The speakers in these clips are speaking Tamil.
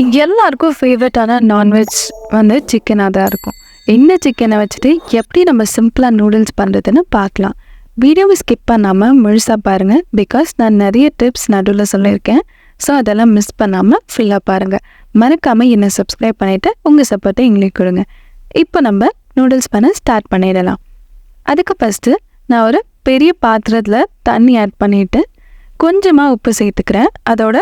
எல்லாருக்கும் ஃபேவரட்டான நான்வெஜ் வந்து சிக்கனாக தான் இருக்கும். இந்த சிக்கனை வச்சுட்டு எப்படி நம்ம சிம்பிளாக நூடுல்ஸ் பண்ணுறதுன்னு பார்க்கலாம். வீடியோவை ஸ்கிப் பண்ணாமல் முழுசாக பாருங்கள். பிகாஸ் நான் நிறைய டிப்ஸ் நடுவில் சொல்லியிருக்கேன். ஸோ அதெல்லாம் மிஸ் பண்ணாமல் ஃபுல்லாக பாருங்கள். மறக்காமல் என்னை சப்ஸ்கிரைப் பண்ணிவிட்டு உங்கள் சப்போர்ட்டை எங்களுக்கு கொடுங்க. இப்போ நம்ம நூடுல்ஸ் பண்ண ஸ்டார்ட் பண்ணிடலாம். அதுக்கு ஃபஸ்ட்டு நான் ஒரு பெரிய பாத்திரத்தில் தண்ணி ஆட் பண்ணிவிட்டு கொஞ்சமாக உப்பு சேர்த்துக்கிறேன். அதோட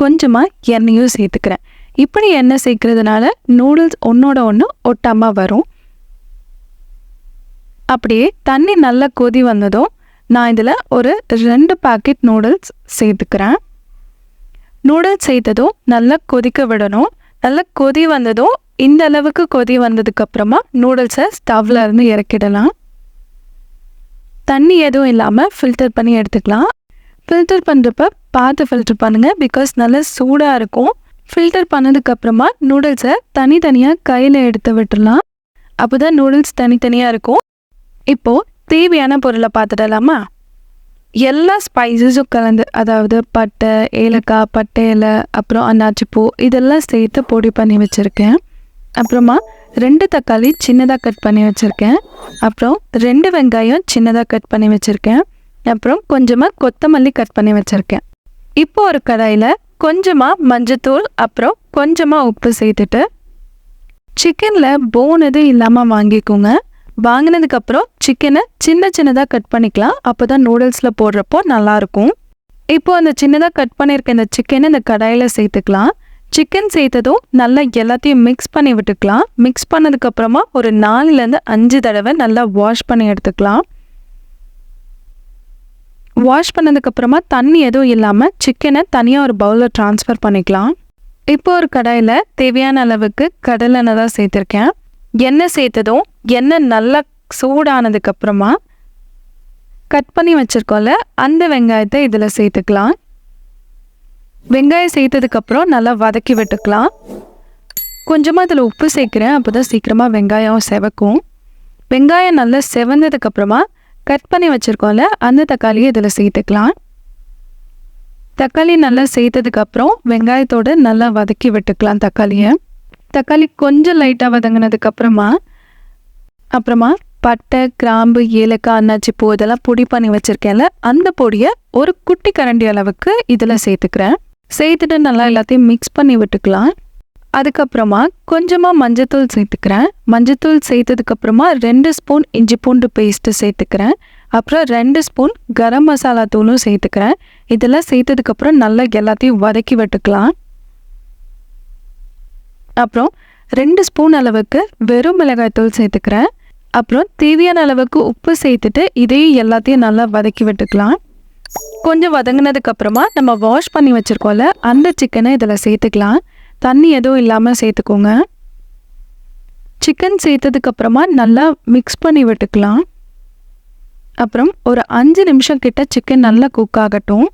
கொஞ்சமாக எண்ணெயும் சேர்த்துக்கிறேன். இப்படி எண்ணெய் சேர்க்கறதுனால நூடுல்ஸ் ஒன்றோட ஒன்று ஒட்டாமல் வரும். அப்படியே தண்ணி நல்லா கொதி வந்ததும் நான் இதில் ஒரு 2 பாக்கெட் நூடுல்ஸ் சேர்த்துக்கிறேன். நூடுல்ஸ் சேர்த்ததும் நல்லா கொதிக்க விடணும். நல்லா கொதி வந்ததும் இந்த அளவுக்கு கொதி வந்ததுக்கப்புறமா நூடுல்ஸை ஸ்டவ்வில் இருந்து இறக்கிடலாம். தண்ணி எதுவும் இல்லாமல் ஃபில்டர் பண்ணி எடுத்துக்கலாம். ஃபில்டர் பண்ணுறப்ப பார்த்து ஃபில்டர் பண்ணுங்கள். பிகாஸ் நல்லா சூடாக இருக்கும். ஃபில்டர் பண்ணதுக்கப்புறமா நூடுல்ஸை தனித்தனியாக கையில் எடுத்து விட்டுடலாம். அப்போ தான் நூடுல்ஸ் தனித்தனியாக இருக்கும். இப்போது தேவையான பொருளை பார்த்துடலாமா? எல்லா ஸ்பைசஸும் கலந்து, அதாவது பட்டை, ஏலக்காய், பட்டை இலை, அப்புறம் அன்னாச்சிப்பூ இதெல்லாம் சேர்த்து பொடி பண்ணி வச்சுருக்கேன். அப்புறமா 2 தக்காளி சின்னதாக கட் பண்ணி வச்சுருக்கேன். அப்புறம் 2 வெங்காயம் சின்னதாக கட் பண்ணி வச்சுருக்கேன். அப்புறம் கொஞ்சமாக கொத்தமல்லி கட் பண்ணி வச்சுருக்கேன். இப்போ ஒரு கடாயில் கொஞ்சமாக மஞ்சத்தூள் அப்புறம் கொஞ்சமாக உப்பு சேர்த்துட்டு சிக்கனில் போன் எதுவும் இல்லாமல் வாங்கிக்கோங்க. வாங்கினதுக்கப்புறம் சிக்கனை சின்னதாக கட் பண்ணிக்கலாம். அப்போ தான் நூடுல்ஸில் போடுறப்போ நல்லாயிருக்கும். இப்போது அந்த சின்னதாக கட் பண்ணியிருக்க இந்த சிக்கனை இந்த கடாயில் சேர்த்துக்கலாம். சிக்கன் சேர்த்ததும் நல்லா எல்லாத்தையும் மிக்ஸ் பண்ணி விட்டுக்கலாம். மிக்ஸ் பண்ணதுக்கப்புறமா ஒரு 4லேருந்து 5 தடவை நல்லா வாஷ் பண்ணி எடுத்துக்கலாம். வாஷ் பண்ணதுக்கப்புறமா தண்ணி எதுவும் இல்லாமல் சிக்கனை தனியாக ஒரு பவுலில் ட்ரான்ஸ்ஃபர் பண்ணிக்கலாம். இப்போ ஒரு கடாயில் தேவையான அளவுக்கு கடலெண்ணெய் தான் சேர்த்துருக்கேன். எண்ணெய் சேர்த்ததும் எண்ணெய் நல்லா சூடானதுக்கப்புறமா கட் பண்ணி வச்சுருக்கோம்ல அந்த வெங்காயத்தை இதில் சேர்த்துக்கலாம். வெங்காயம் சேர்த்ததுக்கப்புறம் நல்லா வதக்கி விட்டுக்கலாம். கொஞ்சமாக இதில் உப்பு சேர்க்குறேன். அப்போ தான் சீக்கிரமாக வெங்காயம் செவக்கும். வெங்காயம் நல்லா செவந்ததுக்கப்புறமா கட் பண்ணி வச்சுருக்கோம்ல அந்த தக்காளியை இதில் சேர்த்துக்கலாம். தக்காளி நல்லா சேர்த்ததுக்கப்புறம் வெங்காயத்தோடு நல்லா வதக்கி விட்டுக்கலாம் தக்காளியை. தக்காளி கொஞ்சம் லைட்டாக வதங்கினதுக்கப்புறமா பட்டை, கிராம்பு, ஏலக்காய், அன்னாச்சிப்பூ இதெல்லாம் பொடி பண்ணி வச்சுருக்கேன்ல அந்த பொடியை ஒரு குட்டி கரண்டி அளவுக்கு இதில் சேர்த்துக்கிறேன். சேர்த்துட்டு நல்லா எல்லாத்தையும் மிக்ஸ் பண்ணி விட்டுக்கலாம். அதுக்கப்புறமா கொஞ்சமாக மஞ்சத்தூள் சேர்த்துக்கிறேன். மஞ்சத்தூள் சேர்த்ததுக்கப்புறமா 2 ஸ்பூன் இஞ்சி பூண்டு பேஸ்ட்டு சேர்த்துக்கிறேன். அப்புறம் 2 ஸ்பூன் கரம் மசாலா தூளும் சேர்த்துக்கிறேன். இதெல்லாம் சேர்த்ததுக்கப்புறம் நல்லா எல்லாத்தையும் வதக்கி விட்டுக்கலாம். அப்புறம் 2 ஸ்பூன் அளவுக்கு வெறும் மிளகாய்த்தூள் சேர்த்துக்கிறேன். அப்புறம் தேவையான அளவுக்கு உப்பு சேர்த்துட்டு இதையும் எல்லாத்தையும் நல்லா வதக்கி விட்டுக்கலாம். கொஞ்சம் வதங்கினதுக்கப்புறமா நம்ம வாஷ் பண்ணி வச்சுருக்கோம்ல அந்த சிக்கனை இதில் சேர்த்துக்கலாம். தண்ணி எதுவும் இல்லாமல் சேர்த்துக்கோங்க. சிக்கன் சேர்த்ததுக்கப்புறமா நல்லா மிக்ஸ் பண்ணி விட்டுக்கலாம். அப்புறம் ஒரு 5 நிமிஷம் கிட்ட சிக்கன் நல்லா குக் ஆகட்டும்.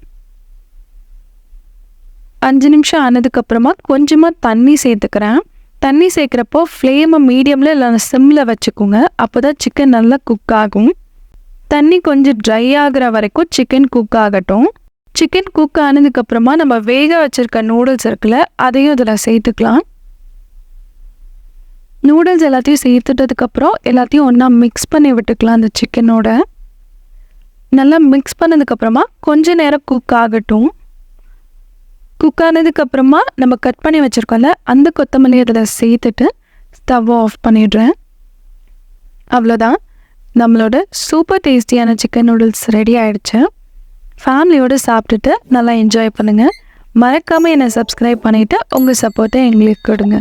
5 நிமிஷம் ஆனதுக்கப்புறமா கொஞ்சமாக தண்ணி சேர்த்துக்கிறேன். தண்ணி சேர்க்குறப்போ ஃப்ளேமை மீடியமில் இல்லை சிம்மில் வச்சுக்கோங்க. அப்போ தான் சிக்கன் நல்லா குக் ஆகும். தண்ணி கொஞ்சம் ட்ரை ஆகிற வரைக்கும் சிக்கன் குக் ஆகட்டும். சிக்கன் குக் ஆனதுக்கப்புறமா நம்ம வேக வச்சுருக்க நூடுல்ஸ் இருக்குல்ல அதையும் இதில் சேர்த்துக்கலாம். நூடுல்ஸ் எல்லாத்தையும் சேர்த்துட்டதுக்கப்புறம் எல்லாத்தையும் ஒன்றா மிக்ஸ் பண்ணி விட்டுக்கலாம். அந்த சிக்கனோட நல்லா மிக்ஸ் பண்ணதுக்கப்புறமா கொஞ்ச நேரம் குக் ஆகட்டும். குக் ஆனதுக்கப்புறமா நம்ம கட் பண்ணி வச்சுருக்கோம்ல அந்த கொத்தமல்லி அதில் சேர்த்துட்டு ஸ்டவ்வை ஆஃப் பண்ணிடுறேன். அவ்வளோதான், நம்மளோட சூப்பர் டேஸ்டியான சிக்கன் நூடுல்ஸ் ரெடி ஆகிடுச்சு. ஃபேமிலியோடு சாப்பிட்டுட்டு நல்லா என்ஜாய் பண்ணுங்கள். மறக்காமல் என்னை சப்ஸ்கிரைப் பண்ணிவிட்டு உங்கள் சப்போர்ட்டை எங்களுக்கு கொடுங்க.